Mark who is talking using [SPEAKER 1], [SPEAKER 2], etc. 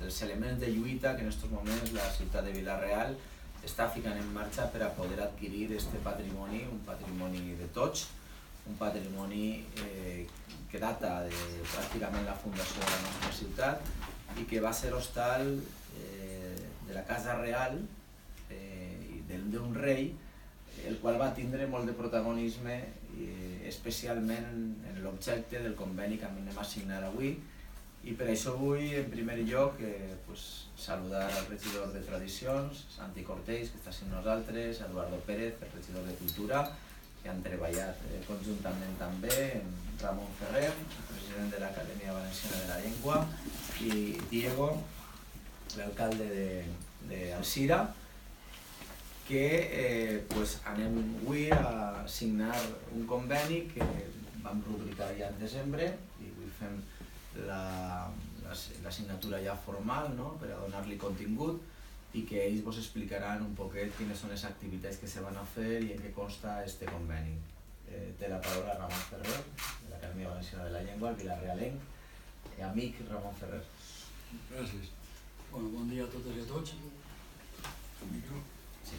[SPEAKER 1] dels elements de lluita que en aquests moments la ciutat de Vila-real està ficant en marxa per a poder adquirir aquest patrimoni, un patrimoni de tots, un patrimoni que data de pràcticament la fundació de la nostra ciutat i que va ser hostal de la Casa Real i d'un rei, el qual va tindre molt de protagonisme, especialment en l'objecte del conveni que anem a signar avui. I per això vull, en primer lloc, saludar al regidor de Tradicions, Santi Cortells, que està amb nosaltres, Eduardo Pérez, el regidor de Cultura, que han treballat conjuntament també, Ramon Ferrer, president de l'Acadèmia Valenciana de la Llengua, i Diego, l'alcalde d'Alzira, que anem avui a signar un conveni que vam rubricar ja en desembre i avui fem la signatura ja formal per a donar-li contingut i que ells vos explicaran un poquet quines són les activitats que se van a fer i en què consta este conveni. Té la paraula Ramon Ferrer, de l'Acadèmia Valenciana de la Llengua, el vilarealenc i amic Ramon Ferrer.
[SPEAKER 2] Gràcies. Bon dia a totes i a tots.
[SPEAKER 1] Sí.